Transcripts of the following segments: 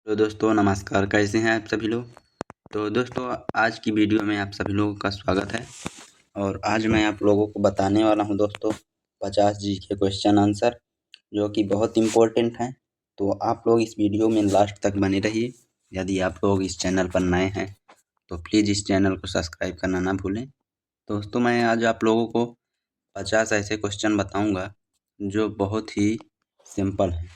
तो दोस्तों नमस्कार, कैसे हैं आप सभी लोग। तो दोस्तों आज की वीडियो में आप सभी लोगों का स्वागत है। और आज मैं आप लोगों को बताने वाला हूं दोस्तों 50 जी के क्वेश्चन आंसर, जो कि बहुत इम्पोर्टेंट हैं। तो आप लोग इस वीडियो में लास्ट तक बने रहिए। यदि आप लोग इस चैनल पर नए हैं तो प्लीज़ इस चैनल को सब्सक्राइब करना ना भूलें। दोस्तों मैं आज आप लोगों को 50 ऐसे क्वेश्चन बताऊंगा जो बहुत ही सिंपल हैं।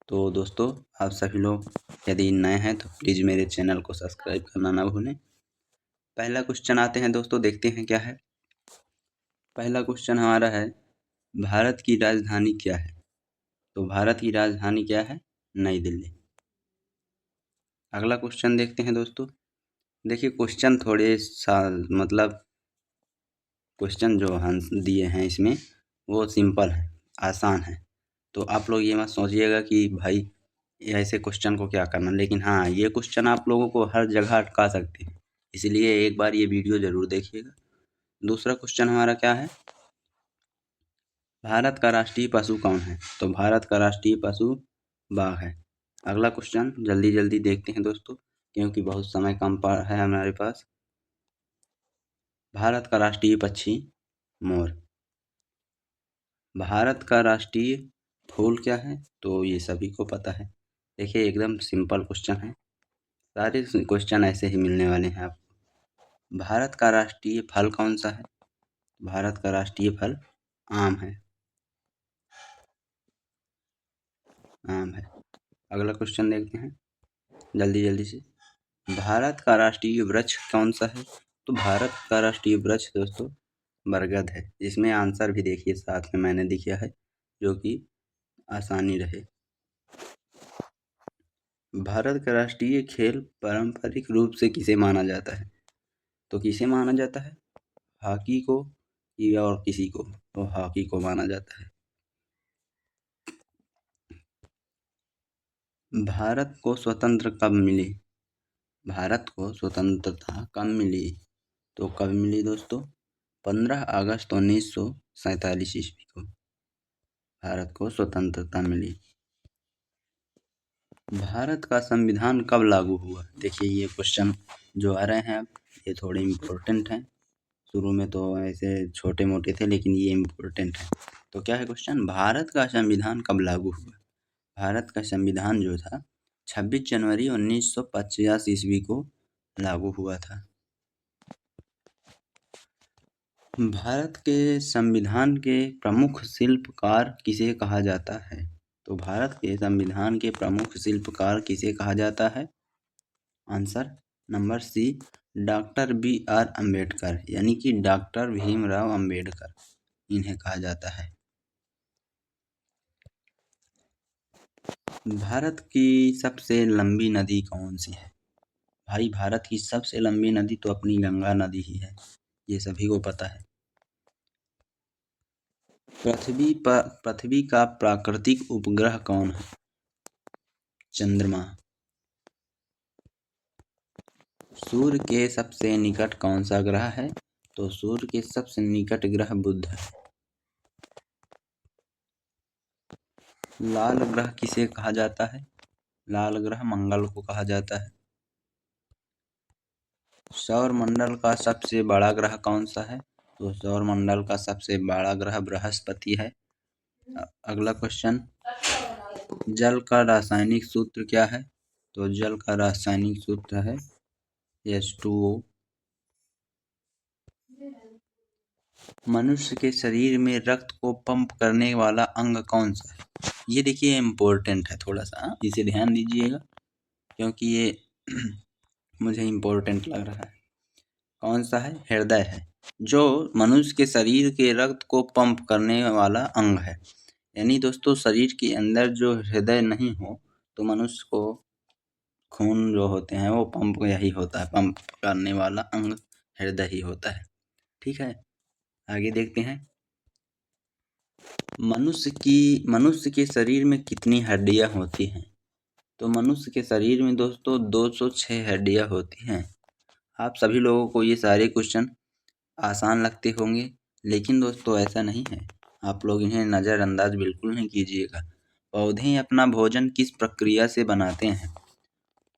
तो दोस्तों आप सभी लोग यदि नए हैं तो प्लीज़ मेरे चैनल को सब्सक्राइब करना ना भूलें। पहला क्वेश्चन आते हैं दोस्तों, देखते हैं क्या है। पहला क्वेश्चन हमारा है, भारत की राजधानी क्या है। तो भारत की राजधानी क्या है? नई दिल्ली। अगला क्वेश्चन देखते हैं दोस्तों। देखिए क्वेश्चन थोड़े साल मतलब क्वेश्चन जो हम दिए हैं इसमें वो सिंपल है, आसान है। तो आप लोग ये मत सोचिएगा कि भाई ये ऐसे क्वेश्चन को क्या करना, लेकिन हाँ ये क्वेश्चन आप लोगों को हर जगह अटका सकते हैं, इसलिए एक बार ये वीडियो ज़रूर देखिएगा। दूसरा क्वेश्चन हमारा क्या है, भारत का राष्ट्रीय पशु कौन है। तो भारत का राष्ट्रीय पशु बाघ है। अगला क्वेश्चन जल्दी जल्दी देखते हैं दोस्तों, क्योंकि बहुत समय कम है हमारे पास। भारत का राष्ट्रीय पक्षी मोर। भारत का राष्ट्रीय फूल क्या है। तो ये सभी को पता है। देखिए एकदम सिंपल क्वेश्चन है, सारे क्वेश्चन ऐसे ही मिलने वाले हैं आपको। भारत का राष्ट्रीय फल कौन सा है। भारत का राष्ट्रीय फल आम है, आम है। अगला क्वेश्चन देखते हैं जल्दी जल्दी से। भारत का राष्ट्रीय वृक्ष कौन सा है। तो भारत का राष्ट्रीय वृक्ष दोस्तों बरगद है। इसमें आंसर भी देखिए साथ में मैंने दिया है, जो कि आसानी रहे। भारत का राष्ट्रीय खेल पारंपरिक रूप से किसे माना जाता है। तो किसे माना जाता है, हॉकी को या और किसी को। तो हॉकी को माना जाता है। भारत को स्वतंत्र कब मिली। भारत को स्वतंत्रता कब मिली। तो कब मिली दोस्तों, 15 अगस्त 1947 ईस्वी को भारत को स्वतंत्रता मिली। भारत का संविधान कब लागू हुआ। देखिए ये क्वेश्चन जो आ रहे हैं अब ये थोड़े इम्पोर्टेंट हैं। शुरू में तो ऐसे छोटे मोटे थे, लेकिन ये इम्पोर्टेंट है। तो क्या है क्वेश्चन, भारत का संविधान कब लागू हुआ। भारत का संविधान जो था 26 जनवरी 1950 ईस्वी को लागू हुआ था। भारत के संविधान के प्रमुख शिल्पकार किसे कहा जाता है। तो भारत के संविधान के प्रमुख शिल्पकार किसे कहा जाता है। Answer number C, doctor B R Ambedkar, यानी कि डॉक्टर भीमराव अम्बेडकर, इन्हें कहा जाता है। भारत की सबसे लंबी नदी कौन सी है। भाई भारत की सबसे लंबी नदी तो अपनी गंगा नदी ही है, ये सभी को पता है। पृथ्वी का प्राकृतिक उपग्रह कौन है। चंद्रमा। सूर्य के सबसे निकट कौन सा ग्रह है। तो सूर्य के सबसे निकट ग्रह बुध है। लाल ग्रह किसे कहा जाता है। लाल ग्रह मंगल को कहा जाता है। सौर मंडल का सबसे बड़ा ग्रह कौन सा है। तो सौर मंडल का सबसे बड़ा ग्रह बृहस्पति है। अगला क्वेश्चन, जल का रासायनिक सूत्र क्या है। तो जल का रासायनिक सूत्र है H2O। मनुष्य के शरीर में रक्त को पंप करने वाला अंग कौन सा है। ये देखिए इम्पोर्टेंट है थोड़ा सा, इसे ध्यान दीजिएगा क्योंकि ये मुझे इम्पोर्टेंट लग रहा है। कौन सा है, हृदय है, जो मनुष्य के शरीर के रक्त को पंप करने वाला अंग है। यानी दोस्तों शरीर के अंदर जो हृदय नहीं हो तो मनुष्य को खून जो होते हैं वो पंप यही होता है, पंप करने वाला अंग हृदय ही होता है। ठीक है, आगे देखते हैं। मनुष्य के शरीर में कितनी हड्डियां होती हैं। तो मनुष्य के शरीर में दोस्तों 206 हड्डियां होती हैं। आप सभी लोगों को ये सारे क्वेश्चन आसान लगते होंगे, लेकिन दोस्तों ऐसा नहीं है। आप लोग इन्हें नज़रअंदाज बिल्कुल नहीं कीजिएगा। पौधे अपना भोजन किस प्रक्रिया से बनाते हैं।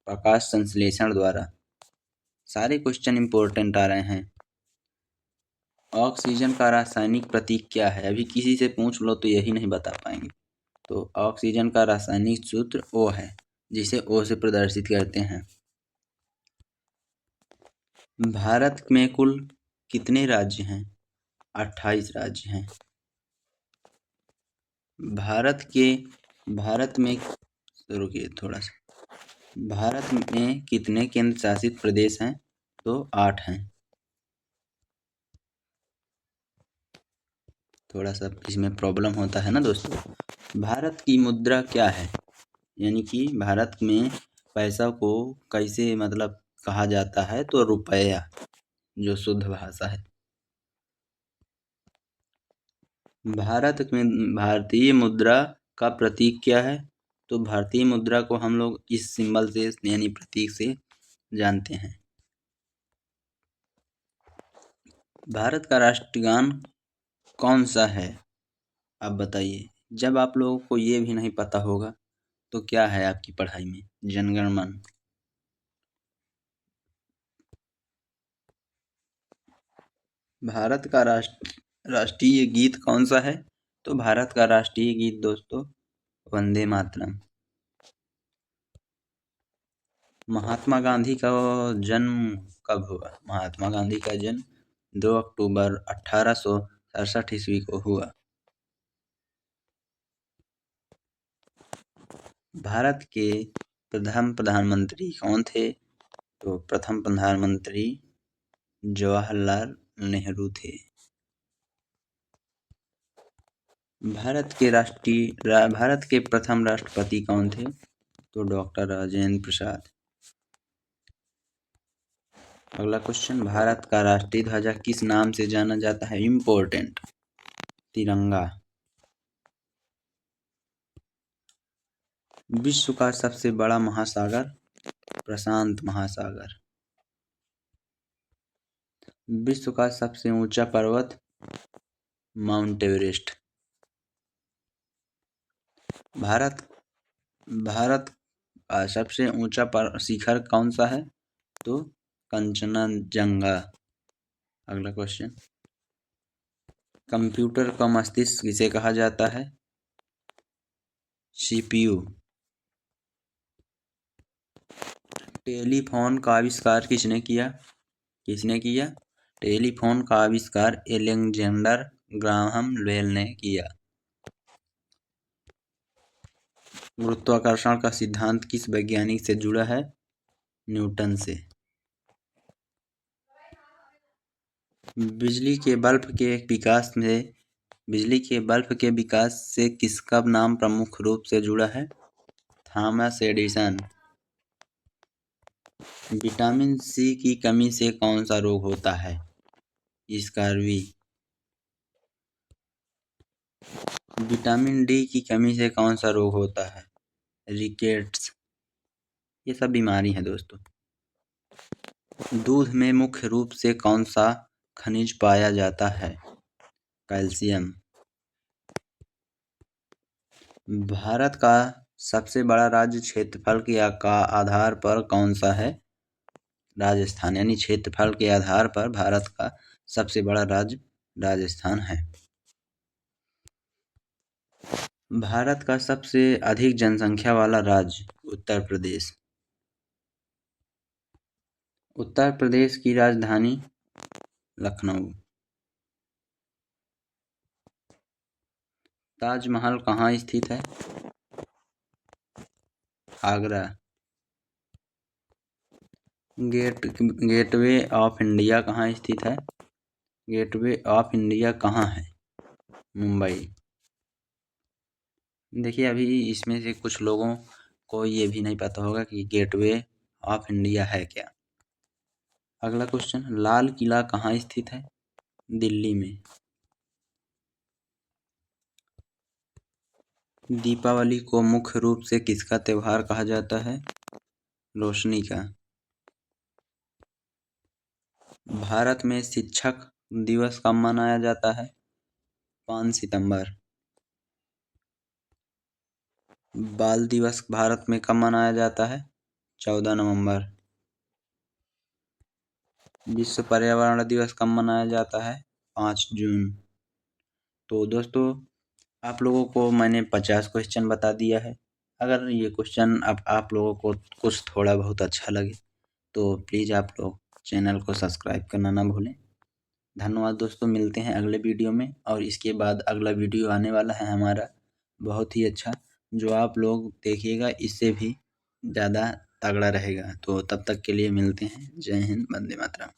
प्रकाश संश्लेषण द्वारा। सारे क्वेश्चन इंपॉर्टेंट आ रहे हैं। ऑक्सीजन का रासायनिक प्रतीक क्या है? अभी किसी से पूछ लो तो यही नहीं बता पाएंगे। तो ऑक्सीजन का रासायनिक सूत्र O है, जिसे O से प्रदर्शित करते हैं। भारत में कुल कितने राज्य हैं? 28 राज्य हैं। भारत में रुकिए थोड़ा सा। भारत में कितने केंद्र शासित प्रदेश हैं? तो 8 हैं। थोड़ा सा इसमें प्रॉब्लम होता है ना दोस्तों। भारत की मुद्रा क्या है? यानी कि भारत में पैसा को कैसे मतलब कहा जाता है? तो रुपया, जो शुद्ध भाषा है। भारत में भारतीय मुद्रा का प्रतीक क्या है? तो भारतीय मुद्रा को हम लोग इस सिंबल से यानी प्रतीक से जानते हैं। भारत का राष्ट्रगान कौन सा है? आप बताइए। जब आप लोगों को ये भी नहीं पता होगा तो क्या है आपकी पढ़ाई में? जनगण मन। भारत का राष्ट्रीय गीत कौन सा है? तो भारत का राष्ट्रीय गीत दोस्तों वंदे मातरम। महात्मा गांधी का जन्म कब हुआ? महात्मा गांधी का जन्म 2 अक्टूबर 1867 ईस्वी को हुआ। भारत के प्रथम प्रधानमंत्री कौन थे? तो प्रथम प्रधानमंत्री जवाहरलाल नेहरू थे। भारत के प्रथम राष्ट्रपति कौन थे? तो डॉक्टर राजेंद्र प्रसाद। अगला क्वेश्चन, भारत का राष्ट्रीय ध्वजा किस नाम से जाना जाता है? इम्पोर्टेंट, तिरंगा। विश्व का सबसे बड़ा महासागर? प्रशांत महासागर। विश्व का सबसे ऊंचा पर्वत? Mount Everest. भारत का सबसे ऊंचा शिखर कौन सा है? तो कंचनजंगा। अगला क्वेश्चन, कंप्यूटर का मस्तिष्क किसे कहा जाता है? CPU। टेलीफोन का आविष्कार किसने किया? टेलीफोन का आविष्कार एलेक्जेंडर ग्राहम बेल ने किया। गुरुत्वाकर्षण का सिद्धांत किस वैज्ञानिक से जुड़ा है? न्यूटन से। बिजली के बल्ब के विकास से किसका नाम प्रमुख रूप से जुड़ा है? Thomas Edison. विटामिन C की कमी से कौन सा रोग होता है? स्कर्वी। विटामिन D की कमी से कौन सा रोग होता है? रिकेट्स। ये सब बीमारी है दोस्तों। दूध में मुख्य रूप से कौन सा खनिज पाया जाता है? कैल्शियम। भारत का सबसे बड़ा राज्य क्षेत्रफल के आधार पर कौन सा है? राजस्थान। यानी क्षेत्रफल के आधार पर भारत का सबसे बड़ा राज्य राजस्थान है। भारत का सबसे अधिक जनसंख्या वाला राज्य? उत्तर प्रदेश। उत्तर प्रदेश की राजधानी? लखनऊ। ताजमहल कहाँ स्थित है? आगरा। गेटवे ऑफ इंडिया कहाँ स्थित है? गेटवे ऑफ इंडिया कहाँ है? मुंबई। देखिए अभी इसमें से कुछ लोगों को ये भी नहीं पता होगा कि गेटवे ऑफ इंडिया है क्या। अगला क्वेश्चन, लाल किला कहाँ स्थित है? दिल्ली में। दीपावली को मुख्य रूप से किसका त्योहार कहा जाता है? रोशनी का। भारत में शिक्षक दिवस कब मनाया जाता है? 5 सितंबर। बाल दिवस भारत में कब मनाया जाता है? 14 नवंबर। विश्व पर्यावरण दिवस कब मनाया जाता है? 5 जून। तो दोस्तों आप लोगों को मैंने 50 क्वेश्चन बता दिया है। अगर ये क्वेश्चन अब आप लोगों को कुछ थोड़ा बहुत अच्छा लगे तो प्लीज़ आप लोग चैनल को सब्सक्राइब करना ना भूलें। धन्यवाद दोस्तों, मिलते हैं अगले वीडियो में। और इसके बाद अगला वीडियो आने वाला है हमारा बहुत ही अच्छा, जो आप लोग देखिएगा इससे भी ज़्यादा तगड़ा रहेगा। तो तब तक के लिए मिलते हैं। जय हिंद, वंदे मातरम।